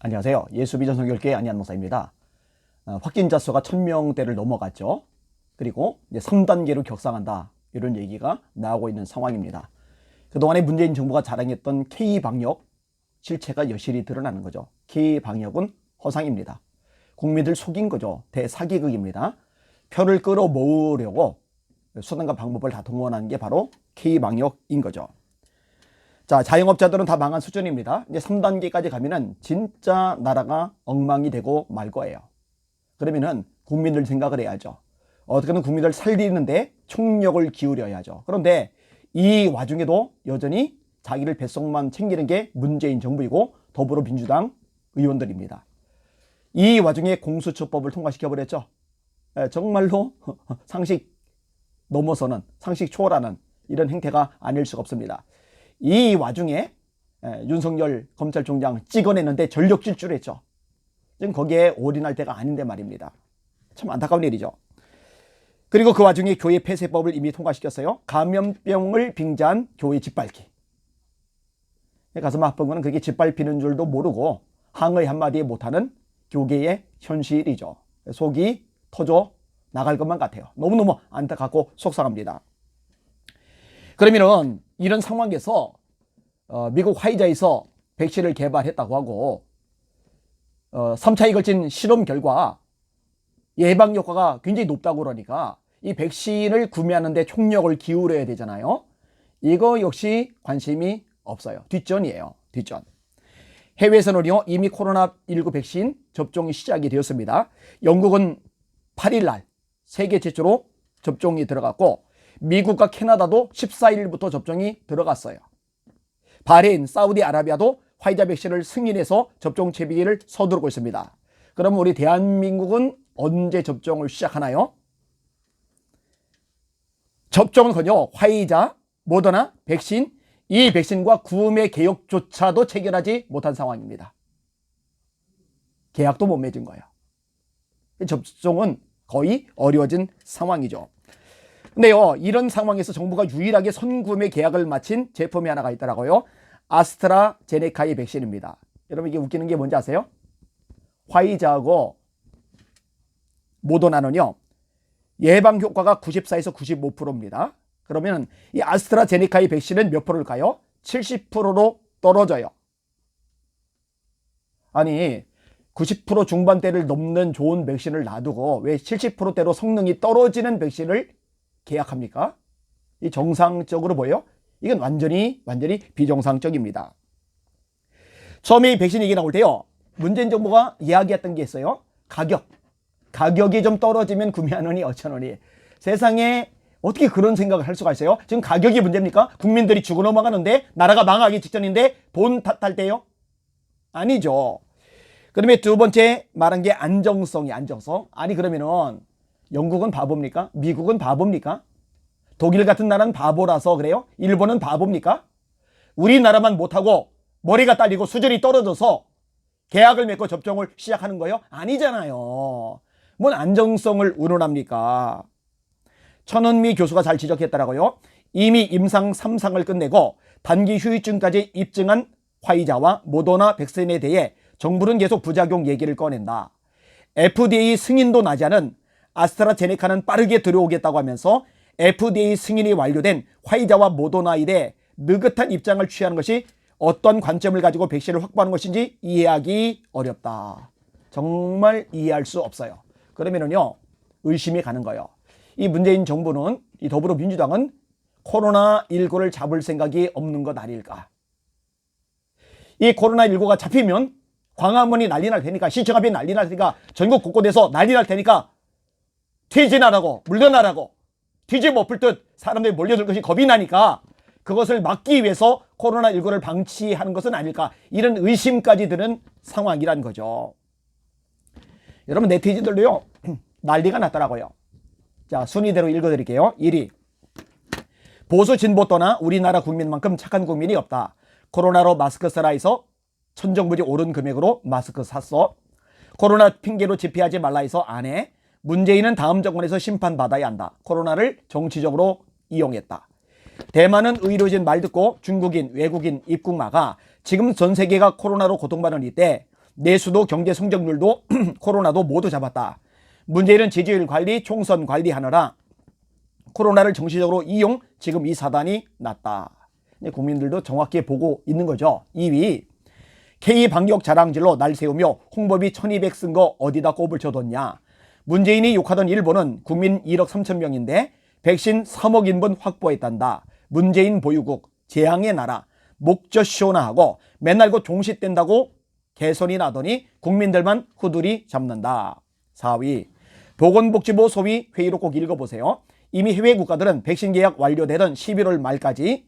안녕하세요. 예수비전 성결교회 안희한 목사입니다. 확진자 수가 1000명대를 넘어갔죠. 그리고 이제 3단계로 격상한다. 이런 얘기가 나오고 있는 상황입니다. 그동안에 문재인 정부가 자랑했던 K방역 실체가 여실히 드러나는 거죠. K방역은 허상입니다. 국민들 속인 거죠. 대사기극입니다. 표를 끌어모으려고 수단과 방법을 다 동원하는 게 바로 K방역인 거죠. 자, 자영업자들은 다 망한 수준입니다. 이제 3단계까지 가면은 진짜 나라가 엉망이 되고 말 거예요. 그러면은 국민들 생각을 해야죠. 어떻게든 국민들 살리는데 총력을 기울여야죠. 그런데 이 와중에도 여전히 자기를 뱃속만 챙기는 게 문재인 정부이고 더불어민주당 의원들입니다. 이 와중에 공수처법을 통과시켜버렸죠. 정말로 상식 넘어서는, 상식 초월하는 이런 행태가 아닐 수가 없습니다. 이 와중에 윤석열 검찰총장 찍어내는데 전력 질주했죠. 지금 거기에 올인할 때가 아닌데 말입니다. 참 안타까운 일이죠. 그리고 그 와중에 교회 폐쇄법을 이미 통과시켰어요. 감염병을 빙자한 교회 짓밟기. 가슴 아픈 거는 그게 짓밟히는 줄도 모르고 항의 한마디에 못하는 교계의 현실이죠. 속이 터져 나갈 것만 같아요. 너무너무 안타깝고 속상합니다. 그러면은 이런 상황에서 미국 화이자에서 백신을 개발했다고 하고 3차에 걸친 실험 결과 예방 효과가 굉장히 높다고 그러니까 이 백신을 구매하는데 총력을 기울여야 되잖아요. 이거 역시 관심이 없어요. 뒷전이에요. 뒷전. 해외에서는요 이미 코로나19 백신 접종이 시작이 되었습니다. 영국은 8일날 세계 최초로 접종이 들어갔고 미국과 캐나다도 14일부터 접종이 들어갔어요. 바레인, 사우디아라비아도 화이자 백신을 승인해서 접종 채비를 서두르고 있습니다. 그럼 우리 대한민국은 언제 접종을 시작하나요? 접종은커녕 화이자, 모더나 백신, 이 백신과 구매 계획조차도 체결하지 못한 상황입니다. 계약도 못 맺은 거예요. 접종은 거의 어려워진 상황이죠. 근데요, 이런 상황에서 정부가 유일하게 선구매 계약을 마친 제품이 하나가 있더라고요. 아스트라제네카의 백신입니다. 여러분 이게 웃기는 게 뭔지 아세요? 화이자하고 모더나는요, 예방 효과가 94에서 95%입니다. 그러면 이 아스트라제네카의 백신은 몇 프로일까요? 70%로 떨어져요. 아니, 90% 중반대를 넘는 좋은 백신을 놔두고 왜 70%대로 성능이 떨어지는 백신을 계약합니까? 이 정상적으로 보여요? 이건 완전히 비정상적입니다. 처음에 이 백신 얘기 나올 때요, 문재인 정부가 이야기했던 게 있어요. 가격이 좀 떨어지면 구매하느니 어쩌느니. 세상에 어떻게 그런 생각을 할 수가 있어요? 지금 가격이 문제입니까? 국민들이 죽어 넘어가는데, 나라가 망하기 직전인데 돈 탓할 때요? 아니죠. 그다음에 두 번째 말한 게 안정성이. 아니 그러면은 영국은 바보입니까? 미국은 바보입니까? 독일 같은 나라는 바보라서 그래요? 일본은 바보입니까? 우리나라만 못하고 머리가 딸리고 수준이 떨어져서 계약을 맺고 접종을 시작하는 거예요? 아니잖아요. 뭔 안정성을 운운합니까? 천은미 교수가 잘 지적했더라고요. 이미 임상 3상을 끝내고 단기 후유증까지 입증한 화이자와 모더나 백신에 대해 정부는 계속 부작용 얘기를 꺼낸다. FDA 승인도 나지 않은 아스트라제네카는 빠르게 들어오겠다고 하면서 FDA 승인이 완료된 화이자와 모더나에 대해 느긋한 입장을 취하는 것이 어떤 관점을 가지고 백신을 확보하는 것인지 이해하기 어렵다. 정말 이해할 수 없어요. 그러면은요, 의심이 가는 거예요. 이 문재인 정부는, 이 더불어민주당은 코로나19를 잡을 생각이 없는 것 아닐까. 이 코로나19가 잡히면 광화문이 난리 날 테니까, 시청 앞이 난리 날 테니까, 전국 곳곳에서 난리 날 테니까 퇴진하라고, 물러나라고, 뒤집어 엎을 듯 사람들이 몰려들 것이 겁이 나니까 그것을 막기 위해서 코로나19를 방치하는 것은 아닐까, 이런 의심까지 드는 상황이란 거죠. 여러분, 네티즌들도요 난리가 났더라고요. 자, 순위대로 읽어드릴게요. 1위, 보수 진보 떠나 우리나라 국민만큼 착한 국민이 없다. 코로나로 마스크 쓰라 해서 천정부지 오른 금액으로 마스크 샀어. 코로나 핑계로 집회하지 말라 해서 안 해. 문재인은 다음 정권에서 심판받아야 한다. 코로나를 정치적으로 이용했다. 대만은 의료진 말 듣고 중국인, 외국인 입국 막아. 지금 전 세계가 코로나로 고통받는 이때 내수도 경제 성장률도 코로나도 모두 잡았다. 문재인은 지지율 관리, 총선 관리하느라 코로나를 정치적으로 이용, 지금 이 사단이 났다. 국민들도 정확히 보고 있는 거죠. 2위, K방역 자랑질로 날 세우며 홍보비 1200 쓴 거 어디다 꼽을 쳐뒀냐. 문재인이 욕하던 일본은 국민 1억 3천 명인데 백신 3억 인분 확보했단다. 문재인 보유국, 재앙의 나라, 목젖쇼나 하고 맨날 그 종싯된다고 개선이 나더니 국민들만 후두리 잡는다. 4위, 보건복지부 소위 회의로 꼭 읽어보세요. 이미 해외 국가들은 백신 계약 완료되던 11월 말까지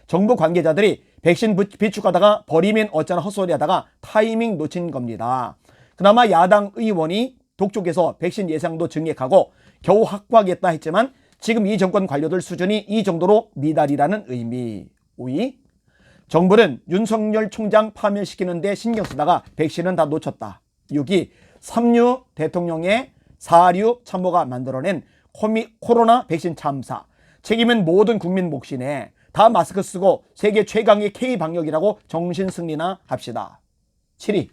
정부 관계자들이 백신 비축하다가 버리면 어쩌나 헛소리 하다가 타이밍 놓친 겁니다. 그나마 야당 의원이 독촉해서 백신 예상도 증액하고 겨우 확보하겠다 했지만 지금 이 정권 관료들 수준이 이 정도로 미달이라는 의미. 5위, 정부는 윤석열 총장 파면시키는 데 신경 쓰다가 백신은 다 놓쳤다. 6위, 3류 대통령의 4류 참모가 만들어낸 코로나 백신 참사. 책임은 모든 국민 몫이네. 다 마스크 쓰고 세계 최강의 K방역이라고 정신승리나 합시다. 7위,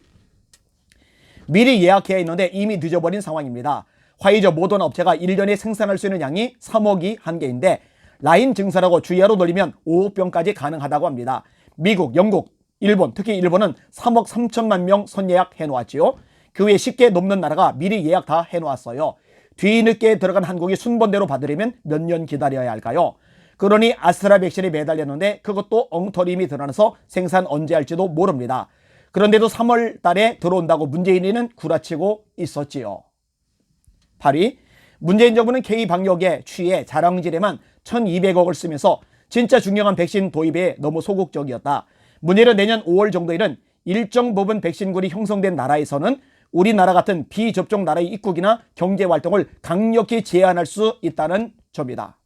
미리 예약해야 했는데 이미 늦어버린 상황입니다. 화이저 모더나 업체가 1년에 생산할 수 있는 양이 3억이 한계인데 라인 증설하고 주야로 돌리면 5억 병까지 가능하다고 합니다. 미국, 영국, 일본, 특히 일본은 3억 3천만 명 선예약 해놓았지요. 그 외에 쉽게 넘는 나라가 미리 예약 다 해놓았어요. 뒤늦게 들어간 한국이 순번대로 받으려면 몇 년 기다려야 할까요? 그러니 아스트라 백신이 매달렸는데 그것도 엉터림이 드러나서 생산 언제 할지도 모릅니다. 그런데도 3월 달에 들어온다고 문재인이는 구라치고 있었지요. 8위, 문재인 정부는 K방역에 취해 자랑질에만 1200억을 쓰면서 진짜 중요한 백신 도입에 너무 소극적이었다. 문제는 내년 5월 정도에는 일정 부분 백신군이 형성된 나라에서는 우리나라 같은 비접종 나라의 입국이나 경제활동을 강력히 제한할 수 있다는 점이다.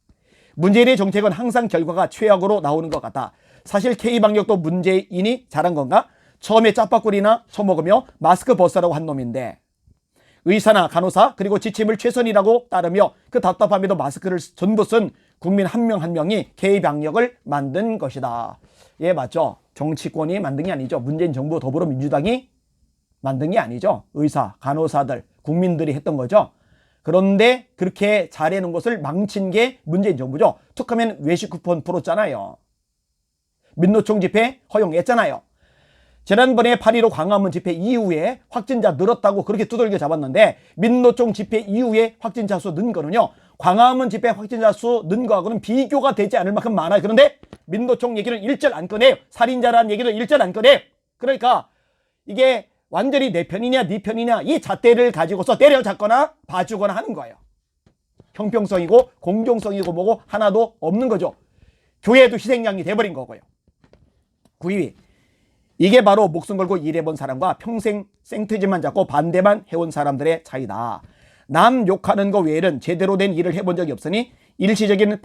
문재인의 정책은 항상 결과가 최악으로 나오는 것 같다. 사실 K방역도 문재인이 잘한 건가? 처음에 짜파구리나 처먹으며 마스크 벗으라고 한 놈인데 의사나 간호사 그리고 지침을 최선이라고 따르며 그 답답함에도 마스크를 전부 쓴 국민 한 명 한 명이 K방역을 만든 것이다. 예, 맞죠. 정치권이 만든 게 아니죠. 문재인 정부 더불어민주당이 만든 게 아니죠. 의사, 간호사들, 국민들이 했던 거죠. 그런데 그렇게 잘해놓은 것을 망친 게 문재인 정부죠. 툭하면 외식 쿠폰 풀었잖아요. 민노총 집회 허용했잖아요. 지난번에 8.15 광화문 집회 이후에 확진자 늘었다고 그렇게 두들겨 잡았는데 민노총 집회 이후에 확진자 수 는 거는요. 광화문 집회 확진자 수 는 거하고는 비교가 되지 않을 만큼 많아요. 그런데 민노총 얘기는 일절 안 꺼내요. 살인자라는 얘기도 일절 안 꺼내요. 그러니까 이게 완전히 내 편이냐 네 편이냐 이 잣대를 가지고서 때려잡거나 봐주거나 하는 거예요. 형평성이고 공정성이고 뭐고 하나도 없는 거죠. 교회도 희생양이 돼버린 거고요. 9위, 이게 바로 목숨 걸고 일해본 사람과 평생 생트집만 잡고 반대만 해온 사람들의 차이다. 남 욕하는 거 외에는 제대로 된 일을 해본 적이 없으니 일시적인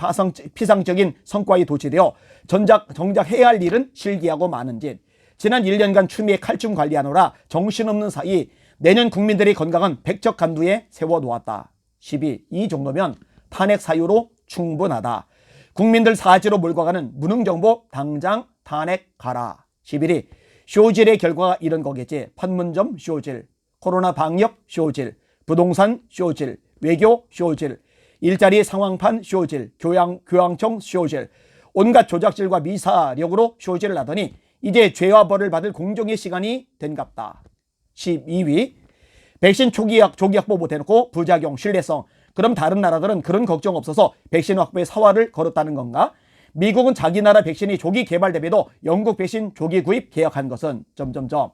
피상적인 성과에 도취되어 정작 해야 할 일은 실기하고 많은 짓. 지난 1년간 추미애 칼춤 관리하느라 정신없는 사이 내년 국민들의 건강은 백척간두에 세워놓았다. 12. 이 정도면 탄핵 사유로 충분하다. 국민들 사지로 몰고 가는 무능정부 당장 탄핵 가라. 11위. 쇼질의 결과가 이런 거겠지. 판문점 쇼질, 코로나 방역 쇼질, 부동산 쇼질, 외교 쇼질, 일자리 상황판 쇼질, 교황청 쇼질, 온갖 조작질과 미사력으로 쇼질을 하더니 이제 죄와 벌을 받을 공정의 시간이 된갑다. 12위. 백신 조기 확보 못해놓고 부작용, 신뢰성. 그럼 다른 나라들은 그런 걱정 없어서 백신 확보에 사활을 걸었다는 건가? 미국은 자기 나라 백신이 조기 개발됨에도 영국 백신 조기 구입 계약한 것은 점점점.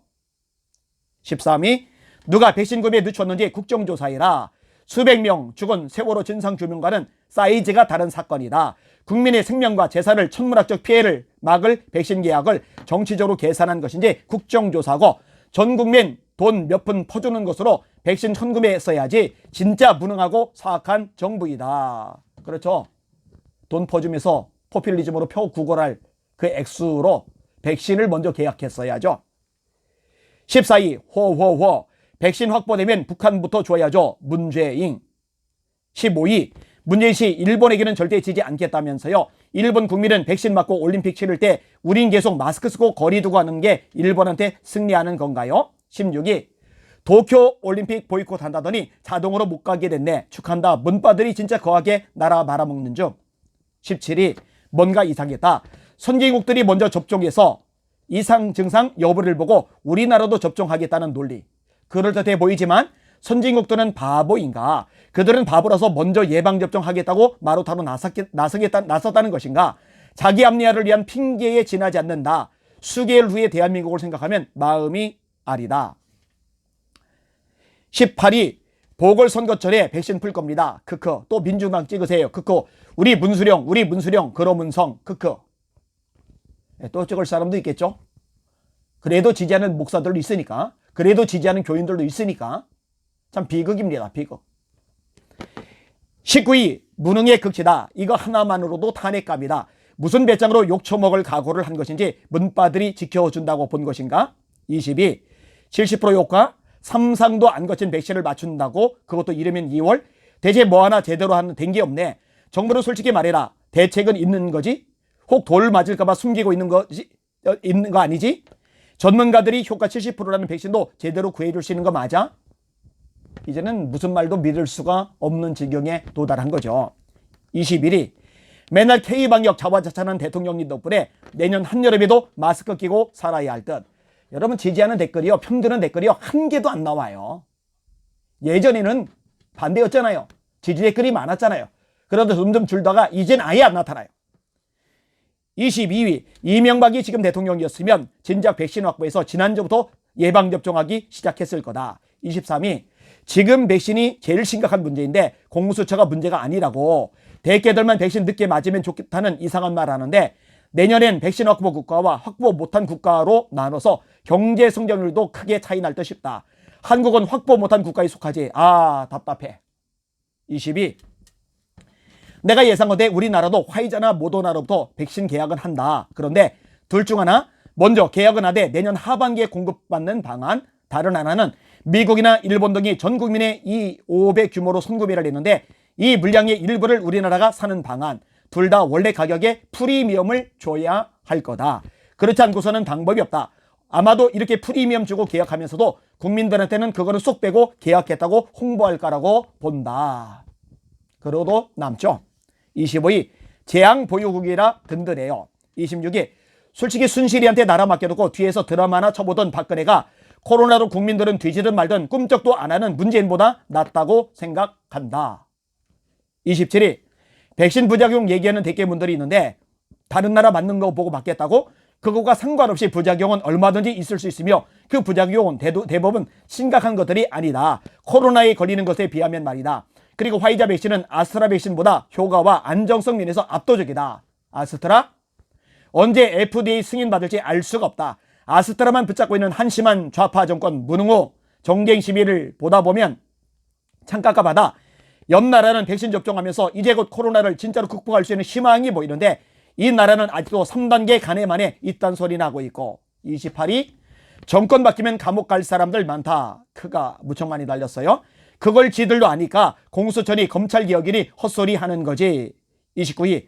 13위. 누가 백신 구입에 늦췄는지 국정조사해라. 수백 명 죽은 세월호 진상규명과는 사이즈가 다른 사건이다. 국민의 생명과 재산을 천문학적 피해를 막을 백신 계약을 정치적으로 계산한 것인지 국정조사하고 전 국민 돈 몇 푼 퍼주는 것으로 백신 선구매했어야지 진짜 무능하고 사악한 정부이다. 그렇죠. 돈 퍼주면서 포퓰리즘으로 표 구걸할 그 액수로 백신을 먼저 계약했어야죠. 14위 호호호 백신 확보되면 북한부터 줘야죠. 문재인. 15위 문재인 씨 일본에게는 절대 지지 않겠다면서요. 일본 국민은 백신 맞고 올림픽 치를 때 우린 계속 마스크 쓰고 거리 두고 하는 게 일본한테 승리하는 건가요? 16위 도쿄 올림픽 보이콧 한다더니 자동으로 못 가게 됐네. 축한다. 문바들이 진짜 거하게 나라 말아먹는 중. 17위 뭔가 이상했다. 선진국들이 먼저 접종해서 이상 증상 여부를 보고 우리나라도 접종하겠다는 논리. 그럴듯해 보이지만 선진국들은 바보인가? 그들은 바보라서 먼저 예방접종하겠다고 마루타로 나섰다는 것인가? 자기 합리화를 위한 핑계에 지나지 않는다. 수개월 후에 대한민국을 생각하면 마음이 아리다. 18위 보궐선거철에 백신 풀 겁니다. 크크. 또 민주당 찍으세요. 크크. 우리 문수령 그러문성 크크. 또 찍을 사람도 있겠죠. 그래도 지지하는 목사들도 있으니까. 그래도 지지하는 교인들도 있으니까. 참 비극입니다. 비극. 19위 무능의 극치다. 이거 하나만으로도 탄핵감이다. 무슨 배짱으로 욕처먹을 각오를 한 것인지 문바들이 지켜준다고 본 것인가? 20위 70% 효과 3상도 안 거친 백신을 맞춘다고 그것도 이르면 2월 대체 뭐 하나 제대로 된 게 없네. 정부는 솔직히 말해라. 대책은 있는 거지? 혹 돌 맞을까봐 숨기고 있는 거 아니지? 전문가들이 효과 70%라는 백신도 제대로 구해줄 수 있는 거 맞아? 이제는 무슨 말도 믿을 수가 없는 지경에 도달한 거죠. 21위 맨날 K방역 자화자찬한 대통령님 덕분에 내년 한여름에도 마스크 끼고 살아야 할 듯. 여러분 지지하는 댓글이요, 편드는 댓글이요, 한 개도 안 나와요. 예전에는 반대였잖아요. 지지 댓글이 많았잖아요. 그러다 점점 줄다가 이젠 아예 안 나타나요. 22위 이명박이 지금 대통령이었으면 진작 백신 확보해서 지난주부터 예방접종하기 시작했을 거다. 23위 지금 백신이 제일 심각한 문제인데 공수처가 문제가 아니라고 대개들만 백신 늦게 맞으면 좋겠다는 이상한 말 하는데 내년엔 백신 확보 국가와 확보 못한 국가로 나눠서 경제 성장률도 크게 차이 날 듯 싶다. 한국은 확보 못한 국가에 속하지. 아 답답해. 22 내가 예상컨대 우리나라도 화이자나 모더나로부터 백신 계약은 한다. 그런데 둘 중 하나 먼저 계약은 하되 내년 하반기에 공급받는 방안, 다른 하나는 미국이나 일본 등이 전 국민의 이 5배 규모로 선구매를 했는데 이 물량의 일부를 우리나라가 사는 방안, 둘 다 원래 가격에 프리미엄을 줘야 할 거다. 그렇지 않고서는 방법이 없다. 아마도 이렇게 프리미엄 주고 계약하면서도 국민들한테는 그거를 쏙 빼고 계약했다고 홍보할 거라고 본다. 그러도 남죠. 25위 재앙 보유국이라 든든해요. 26위 솔직히 순실이한테 나라 맡겨놓고 뒤에서 드라마나 쳐보던 박근혜가 코로나로 국민들은 뒤지든 말든 꿈쩍도 안 하는 문재인보다 낫다고 생각한다. 27위 백신 부작용 얘기하는 대깨문들이 있는데 다른 나라 맞는 거 보고 맞겠다고? 그거가 상관없이 부작용은 얼마든지 있을 수 있으며 그 부작용은 대부분 심각한 것들이 아니다. 코로나에 걸리는 것에 비하면 말이다. 그리고 화이자 백신은 아스트라 백신보다 효과와 안정성 면에서 압도적이다. 아스트라? 언제 FDA 승인받을지 알 수가 없다. 아스트라만 붙잡고 있는 한심한 좌파 정권 무능호 정쟁 시비를 보다 보면 참 깝깝하다. 옆 나라는 백신 접종하면서 이제 곧 코로나를 진짜로 극복할 수 있는 희망이 보이는데 이 나라는 아직도 3단계 간에만에 있단 소리나 하고 있고. 28위 정권 바뀌면 감옥 갈 사람들 많다. 크가 무척 많이 달렸어요. 그걸 지들도 아니까 공수처니 검찰개혁이니 헛소리 하는 거지. 29위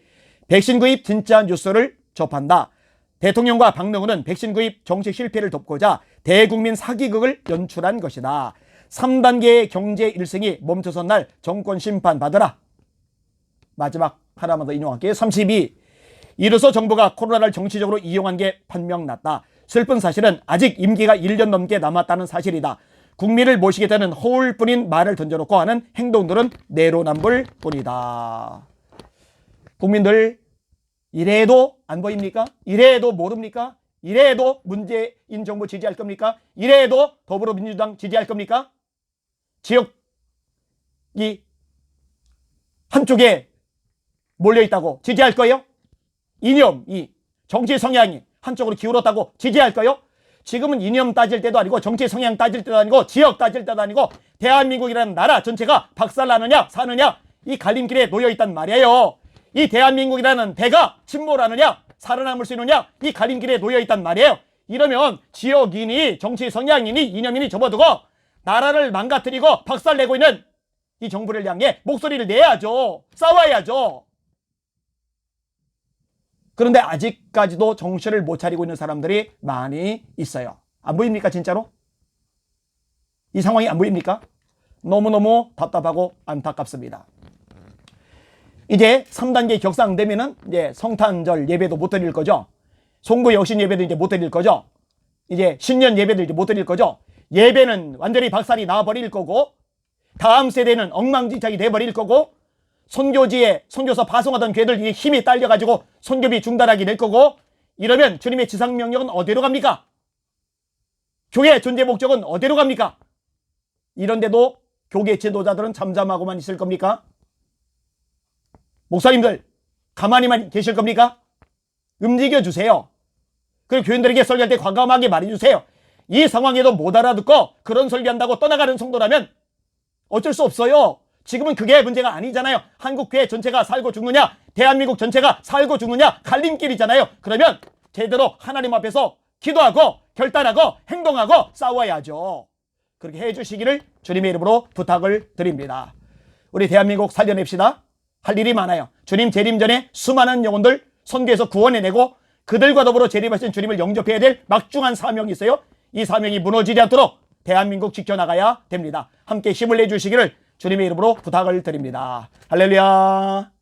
백신 구입 진짜 뉴스를 접한다. 대통령과 박능우는 백신 구입 정책 실패를 덮고자 대국민 사기극을 연출한 것이다. 3단계의 경제 일승이 멈춰선 날 정권 심판 받으라. 마지막 하나만 더 인용할게요. 32 이로써 정부가 코로나를 정치적으로 이용한 게 판명났다. 슬픈 사실은 아직 임기가 1년 넘게 남았다는 사실이다. 국민을 모시겠다는 허울뿐인 말을 던져놓고 하는 행동들은 내로남불 뿐이다. 국민들 이래도 안 보입니까? 이래도 모릅니까? 이래도 문재인 정부 지지할 겁니까? 이래도 더불어민주당 지지할 겁니까? 지역이 한쪽에 몰려있다고 지지할 거예요? 이념이 정치 성향이 한쪽으로 기울었다고 지지할 거예요? 지금은 이념 따질 때도 아니고 정치 성향 따질 때도 아니고 지역 따질 때도 아니고 대한민국이라는 나라 전체가 박살나느냐 사느냐 이 갈림길에 놓여있단 말이에요. 이 대한민국이라는 대가 침몰하느냐 살아남을 수 있느냐 이 갈림길에 놓여있단 말이에요. 이러면 지역이니 정치 성향이니 이념이니 접어두고 나라를 망가뜨리고 박살내고 있는 이 정부를 향해 목소리를 내야죠. 싸워야죠. 그런데 아직까지도 정신을 못 차리고 있는 사람들이 많이 있어요. 안 보입니까 진짜로? 이 상황이 안 보입니까? 너무너무 답답하고 안타깝습니다. 이제 3단계 격상되면은 이제 성탄절 예배도 못 드릴 거죠. 송구 여신 예배도 이제 못 드릴 거죠. 이제 신년 예배도 이제 못 드릴 거죠. 예배는 완전히 박살이 나버릴 거고, 다음 세대는 엉망진창이 돼버릴 거고, 선교지에 선교사 파송하던 교회들 힘이 딸려가지고 선교비 중단하게 될 거고, 이러면 주님의 지상명령은 어디로 갑니까? 교회의 존재 목적은 어디로 갑니까? 이런데도 교계 지도자들은 잠잠하고만 있을 겁니까? 목사님들 가만히만 계실 겁니까? 움직여 주세요. 그리고 교인들에게 설교할 때 과감하게 말해주세요. 이 상황에도 못 알아듣고 그런 설교한다고 떠나가는 성도라면 어쩔 수 없어요. 지금은 그게 문제가 아니잖아요. 한국교회 전체가 살고 죽느냐, 대한민국 전체가 살고 죽느냐 갈림길이잖아요. 그러면 제대로 하나님 앞에서 기도하고 결단하고 행동하고 싸워야죠. 그렇게 해주시기를 주님의 이름으로 부탁을 드립니다. 우리 대한민국 살려냅시다. 할 일이 많아요. 주님 재림 전에 수많은 영혼들 선교에서 구원해내고 그들과 더불어 재림하신 주님을 영접해야 될 막중한 사명이 있어요. 이 사명이 무너지지 않도록 대한민국 지켜나가야 됩니다. 함께 힘을 내주시기를 주님의 이름으로 부탁을 드립니다. 할렐루야.